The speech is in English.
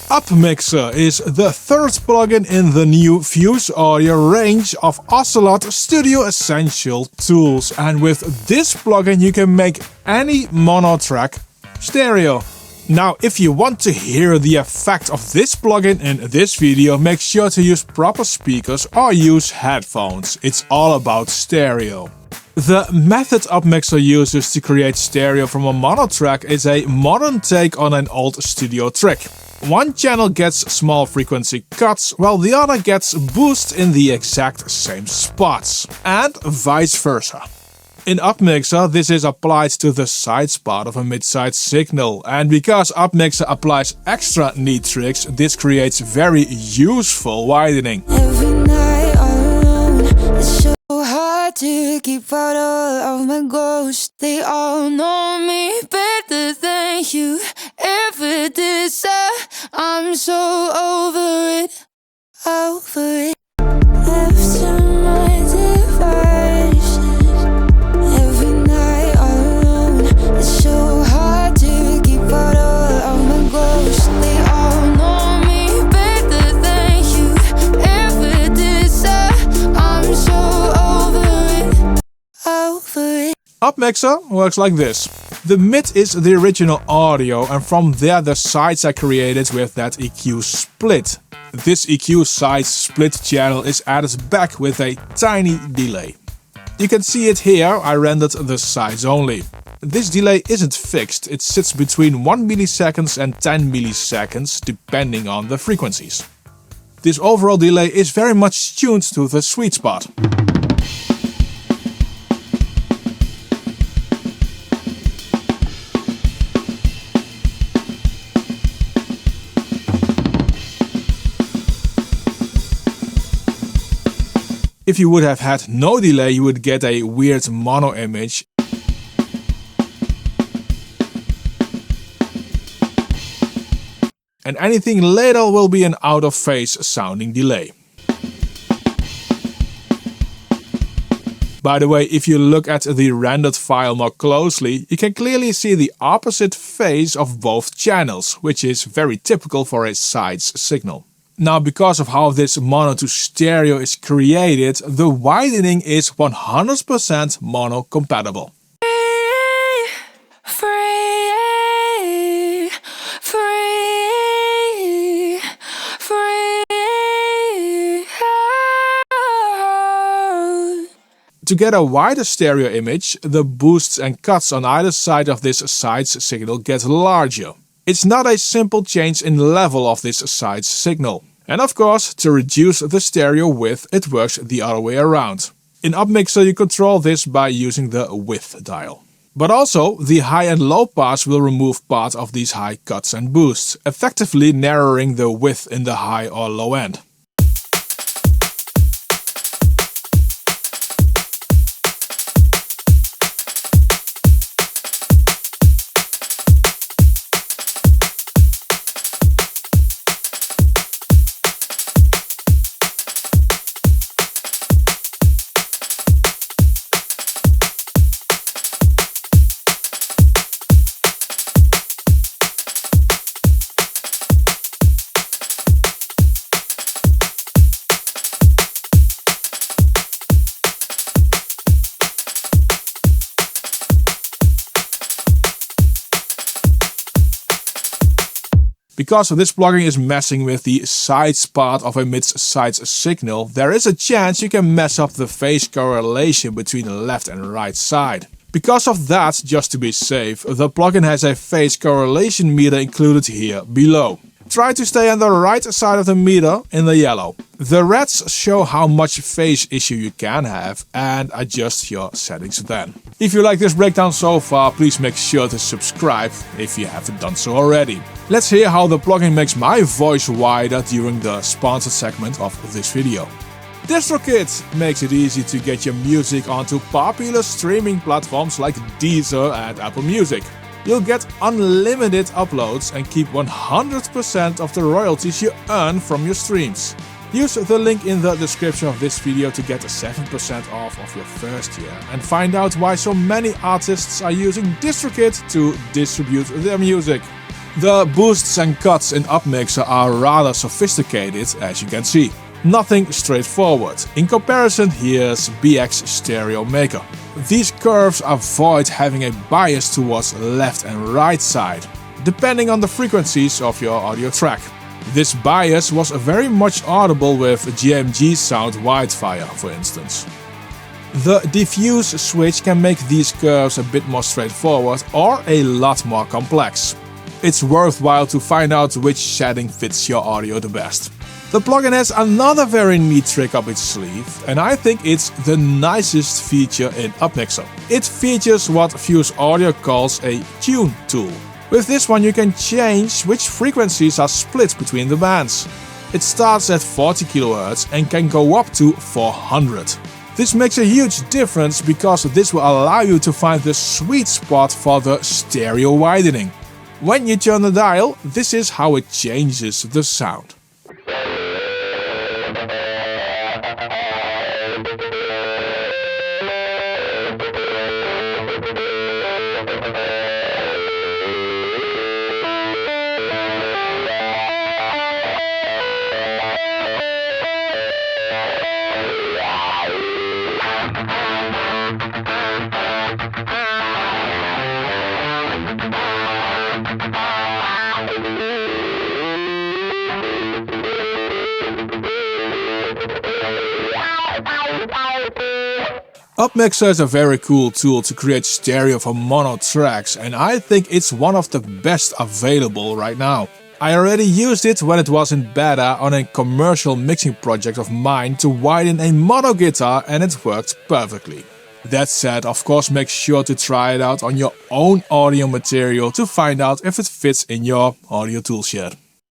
Upmixer is the third plugin in the new Fuse Audio range of OCELOT Studio Essential tools, and with this plugin you can make any mono track stereo. Now, if you want to hear the effect of this plugin in this video, make sure to use proper speakers or use headphones. It's all about stereo. The method Upmixer uses to create stereo from a mono track is a modern take on an old studio trick. One channel gets small frequency cuts, while the other gets boost in the exact same spots, and vice versa. In Upmixer, this is applied to the sides part of a mid-side signal, and because Upmixer applies extra neat tricks, this creates very useful widening. Every night alone, it's so hard to keep out all of my ghosts. They all know me better than you ever did, so I'm so over it, over it. Left to my devices, every night alone, it's so hard to keep out all of my ghosts. They all know me better than you ever did, so I'm so over it, over it. Upmixer works like this. The mid is the original audio, and from there the sides are created with that EQ split. This EQ side split channel is added back with a tiny delay. You can see it here, I rendered the sides only. This delay isn't fixed, it sits between 1 milliseconds and 10 milliseconds depending on the frequencies. This overall delay is very much tuned to the sweet spot. If you would have had no delay, you would get a weird mono image. And anything later will be an out of phase sounding delay. By the way, if you look at the rendered file more closely, you can clearly see the opposite phase of both channels, which is very typical for a sides signal. Now, because of how this mono to stereo is created, the widening is 100% mono compatible. Free, free, free. To get a wider stereo image, the boosts and cuts on either side of this sides signal get larger. It's not a simple change in level of this sides signal. And of course, to reduce the stereo width, it works the other way around. In Upmixer you control this by using the width dial. But also, the high and low pass will remove part of these high cuts and boosts, effectively narrowing the width in the high or low end. Because this plugin is messing with the sides part of a mid-sides signal, there is a chance you can mess up the phase correlation between the left and right side. Because of that, just to be safe, the plugin has a phase correlation meter included here below. Try to stay on the right side of the meter in the yellow. The reds show how much phase issue you can have, and adjust your settings then. If you like this breakdown so far, please make sure to subscribe if you haven't done so already. Let's hear how the plugin makes my voice wider during the sponsored segment of this video. DistroKid makes it easy to get your music onto popular streaming platforms like Deezer and Apple Music. You'll get unlimited uploads and keep 100% of the royalties you earn from your streams. Use the link in the description of this video to get 7% off of your first year and find out why so many artists are using DistroKid to distribute their music. The boosts and cuts in Upmixer are rather sophisticated, as you can see. Nothing straightforward. In comparison, here's BX Stereo Maker. These curves avoid having a bias towards left and right side, depending on the frequencies of your audio track. This bias was very much audible with GMG Sound Wildfire, for instance. The diffuse switch can make these curves a bit more straightforward or a lot more complex. It's worthwhile to find out which setting fits your audio the best. The plugin has another very neat trick up its sleeve, and I think it's the nicest feature in Upmixer. It features what Fuse Audio calls a tune tool. With this one you can change which frequencies are split between the bands. It starts at 40 kHz and can go up to 400. This makes a huge difference because this will allow you to find the sweet spot for the stereo widening. When you turn the dial, this is how it changes the sound. Upmixer is a very cool tool to create stereo for mono tracks, and I think it's one of the best available right now. I already used it when it was in beta on a commercial mixing project of mine to widen a mono guitar, and it worked perfectly. That said, of course, make sure to try it out on your own audio material to find out if it fits in your audio toolshed.